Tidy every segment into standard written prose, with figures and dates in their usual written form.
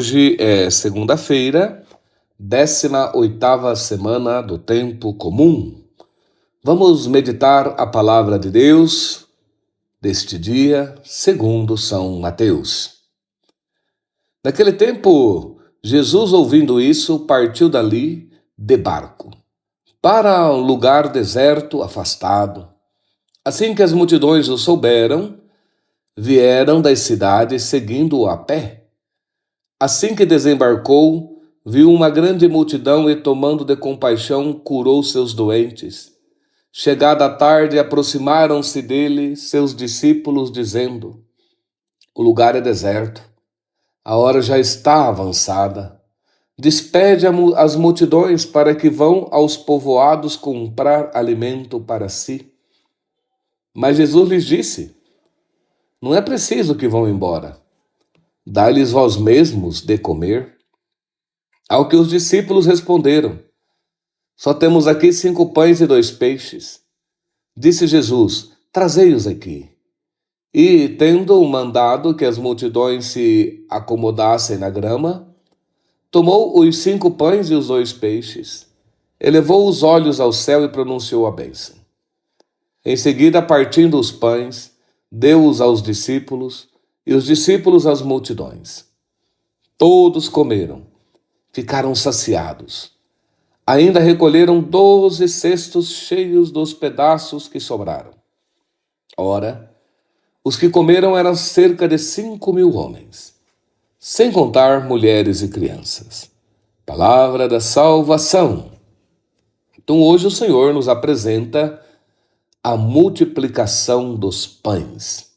Hoje é segunda-feira, 18ª semana do Tempo Comum. Vamos meditar a palavra de Deus deste dia, segundo São Mateus. Naquele tempo, Jesus, ouvindo isso, partiu dali de barco, para um lugar deserto, afastado. Assim que as multidões o souberam, vieram das cidades seguindo-o a pé. Assim que desembarcou, viu uma grande multidão e, tomando de compaixão, curou seus doentes. Chegada a tarde, aproximaram-se dele seus discípulos, dizendo: O lugar é deserto, a hora já está avançada. Despede as multidões para que vão aos povoados comprar alimento para si. Mas Jesus lhes disse: Não é preciso que vão embora. Dai-lhes vós mesmos de comer. Ao que os discípulos responderam: Só temos aqui 5 pães e 2 peixes. Disse Jesus: Trazei-os aqui. E, tendo mandado que as multidões se acomodassem na grama, tomou os 5 pães e os 2 peixes, elevou os olhos ao céu e pronunciou a bênção. Em seguida, partindo os pães, deu-os aos discípulos, e os discípulos às multidões. Todos comeram, ficaram saciados. Ainda recolheram 12 cestos cheios dos pedaços que sobraram. Ora, os que comeram eram cerca de 5.000 homens, sem contar mulheres e crianças. Palavra da salvação. Então hoje o Senhor nos apresenta a multiplicação dos pães,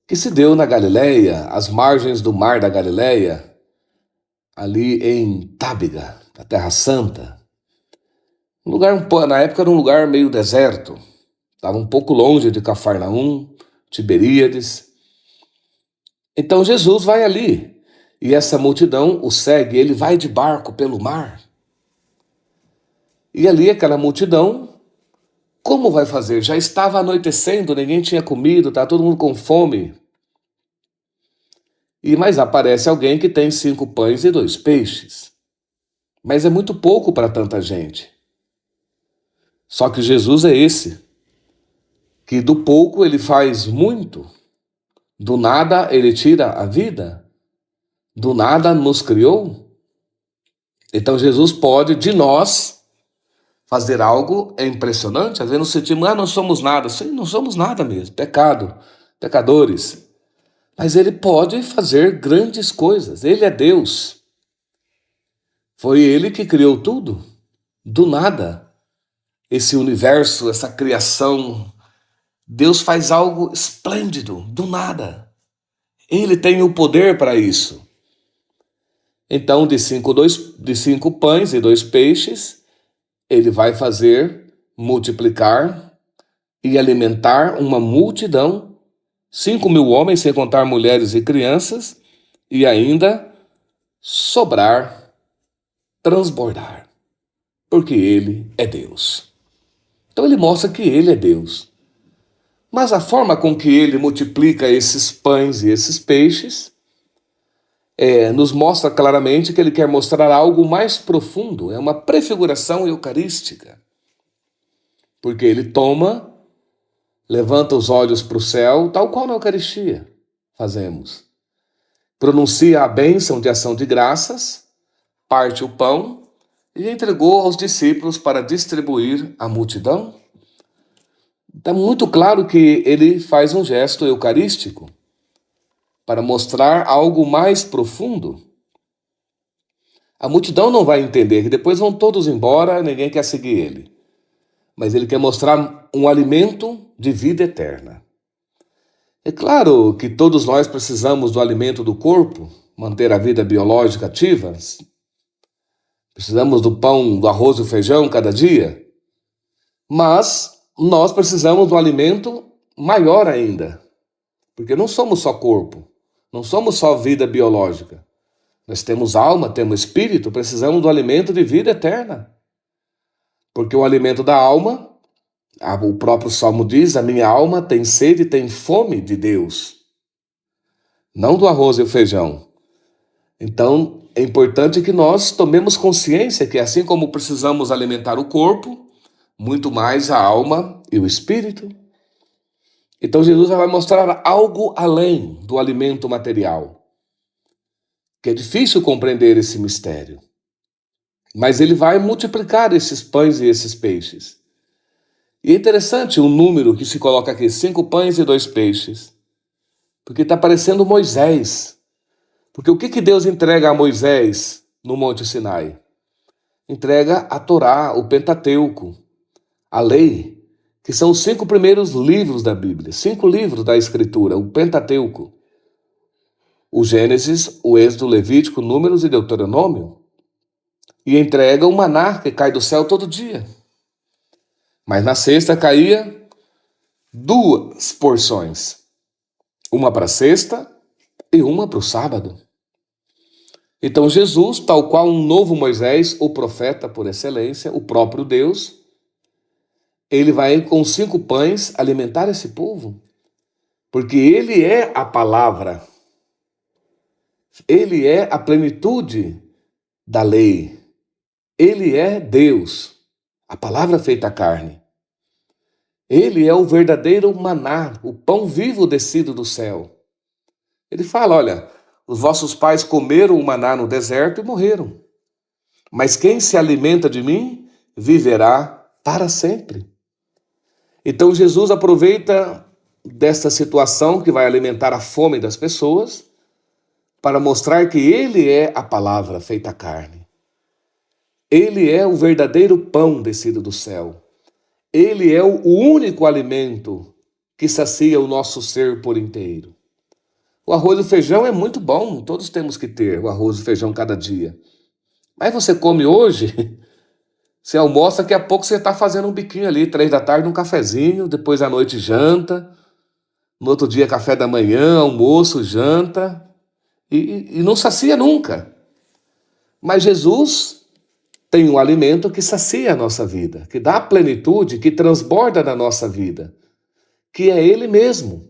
que se deu na Galileia, às margens do mar da Galileia, ali em Tábega, na Terra Santa. Na época era um lugar meio deserto, estava um pouco longe de Cafarnaum, Tiberíades. Então Jesus vai ali, e essa multidão o segue, ele vai de barco pelo mar. E ali aquela multidão, como vai fazer? Já estava anoitecendo, ninguém tinha comido, está todo mundo com fome. Mas aparece alguém que tem 5 pães e 2 peixes. Mas é muito pouco para tanta gente. Só que Jesus é esse, que do pouco ele faz muito. Do nada ele tira a vida. Do nada nos criou. Então Jesus pode, de nós, fazer algo impressionante. Às vezes nos sentimos, não somos nada. Sim, não somos nada mesmo. Pecadores. Mas ele pode fazer grandes coisas. Ele é Deus. Foi ele que criou tudo. Do nada. Esse universo, essa criação. Deus faz algo esplêndido. Do nada. Ele tem o poder para isso. Então, de 5 pães e 2 peixes, ele vai fazer multiplicar e alimentar uma multidão, 5.000 homens, sem contar mulheres e crianças, e ainda sobrar, transbordar, porque ele é Deus. Então ele mostra que ele é Deus. Mas a forma com que ele multiplica esses pães e esses peixes nos mostra claramente que ele quer mostrar algo mais profundo, é uma prefiguração eucarística. Porque ele toma, levanta os olhos para o céu, tal qual na Eucaristia fazemos. Pronuncia a bênção de ação de graças, parte o pão e entregou aos discípulos para distribuir à multidão. Está muito claro que ele faz um gesto eucarístico para mostrar algo mais profundo. A multidão não vai entender, que depois vão todos embora, ninguém quer seguir ele. Mas ele quer mostrar um alimento de vida eterna. É claro que todos nós precisamos do alimento do corpo, manter a vida biológica ativa. Precisamos do pão, do arroz e do feijão cada dia. Mas nós precisamos de um alimento maior ainda. Porque não somos só corpo, não somos só vida biológica. Nós temos alma, temos espírito, precisamos do alimento de vida eterna. Porque o alimento da alma, o próprio Salmo diz, a minha alma tem sede e tem fome de Deus. Não do arroz e o feijão. Então, é importante que nós tomemos consciência que assim como precisamos alimentar o corpo, muito mais a alma e o espírito. Então Jesus vai mostrar algo além do alimento material, que é difícil compreender esse mistério. Mas ele vai multiplicar esses pães e esses peixes. E é interessante o número que se coloca aqui, 5 pães e 2 peixes. Porque está parecendo Moisés. Porque o que Deus entrega a Moisés no Monte Sinai? Entrega a Torá, o Pentateuco, a lei, que são os 5 primeiros livros da Bíblia, 5 livros da Escritura, o Pentateuco. O Gênesis, o Êxodo, Levítico, Números e Deuteronômio. E entrega o maná que cai do céu todo dia. Mas na sexta caía 2 porções. Uma para a sexta e uma para o sábado. Então Jesus, tal qual um novo Moisés, o profeta por excelência, o próprio Deus, ele vai com 5 pães alimentar esse povo. Porque ele é a palavra. Ele é a plenitude da lei. Ele é Deus, a palavra feita carne. Ele é o verdadeiro maná, o pão vivo descido do céu. Ele fala, olha, os vossos pais comeram o maná no deserto e morreram. Mas quem se alimenta de mim, viverá para sempre. Então Jesus aproveita desta situação que vai alimentar a fome das pessoas para mostrar que ele é a palavra feita carne. Ele é o verdadeiro pão descido do céu. Ele é o único alimento que sacia o nosso ser por inteiro. O arroz e o feijão é muito bom, todos temos que ter o arroz e o feijão cada dia. Mas você come hoje, você almoça, daqui a pouco você está fazendo um biquinho ali, 3 da tarde, um cafezinho, depois à noite janta, no outro dia café da manhã, almoço, janta, e não sacia nunca. Mas Jesus tem um alimento que sacia a nossa vida, que dá plenitude, que transborda na nossa vida, que é Ele mesmo,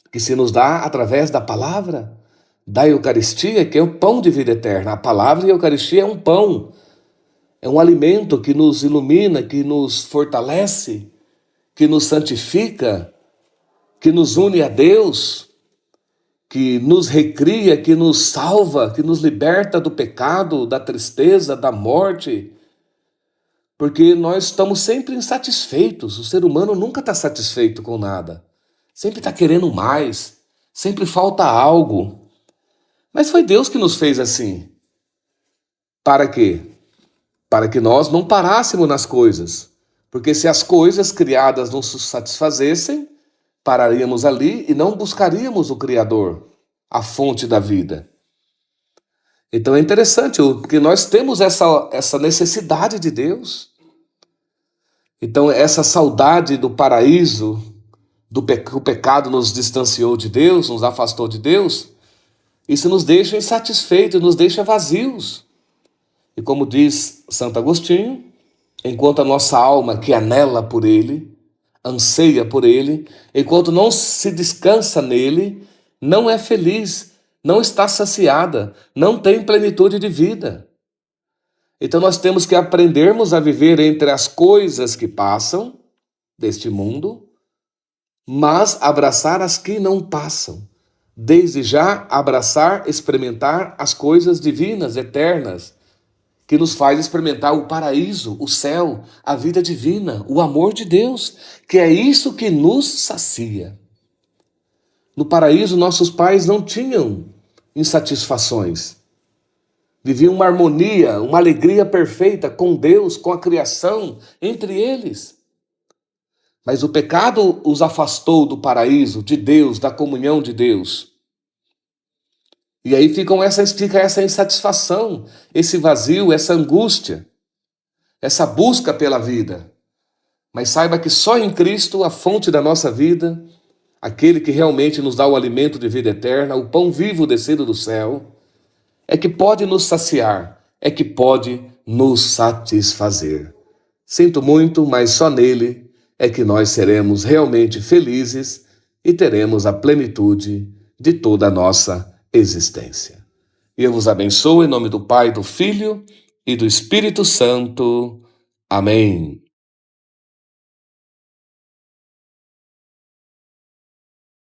que se nos dá através da palavra, da Eucaristia, que é o pão de vida eterna. A palavra e a Eucaristia é um pão, é um alimento que nos ilumina, que nos fortalece, que nos santifica, que nos une a Deus, que nos recria, que nos salva, que nos liberta do pecado, da tristeza, da morte. Porque nós estamos sempre insatisfeitos. O ser humano nunca está satisfeito com nada. Sempre está querendo mais. Sempre falta algo. Mas foi Deus que nos fez assim. Para quê? Para que nós não parássemos nas coisas. Porque se as coisas criadas não nos satisfazessem, pararíamos ali e não buscaríamos o Criador, a fonte da vida. Então é interessante, porque nós temos essa necessidade de Deus. Então essa saudade do paraíso, que o pecado nos distanciou de Deus, nos afastou de Deus, isso nos deixa insatisfeitos, nos deixa vazios. E como diz Santo Agostinho, enquanto a nossa alma que anela por Ele, anseia por Ele, enquanto não se descansa nele, não é feliz, não está saciada, não tem plenitude de vida. Então nós temos que aprendermos a viver entre as coisas que passam deste mundo, mas abraçar as que não passam. Desde já abraçar, experimentar as coisas divinas, eternas, que nos faz experimentar o paraíso, o céu, a vida divina, o amor de Deus, que é isso que nos sacia. No paraíso, nossos pais não tinham insatisfações. Viviam uma harmonia, uma alegria perfeita com Deus, com a criação, entre eles. Mas o pecado os afastou do paraíso, de Deus, da comunhão de Deus. E aí fica essa insatisfação, esse vazio, essa angústia, essa busca pela vida. Mas saiba que só em Cristo, a fonte da nossa vida, aquele que realmente nos dá o alimento de vida eterna, o pão vivo descido do céu, é que pode nos saciar, é que pode nos satisfazer. Sinto muito, mas só nele é que nós seremos realmente felizes e teremos a plenitude de toda a nossa existência. E eu vos abençoo em nome do Pai, do Filho e do Espírito Santo. Amém.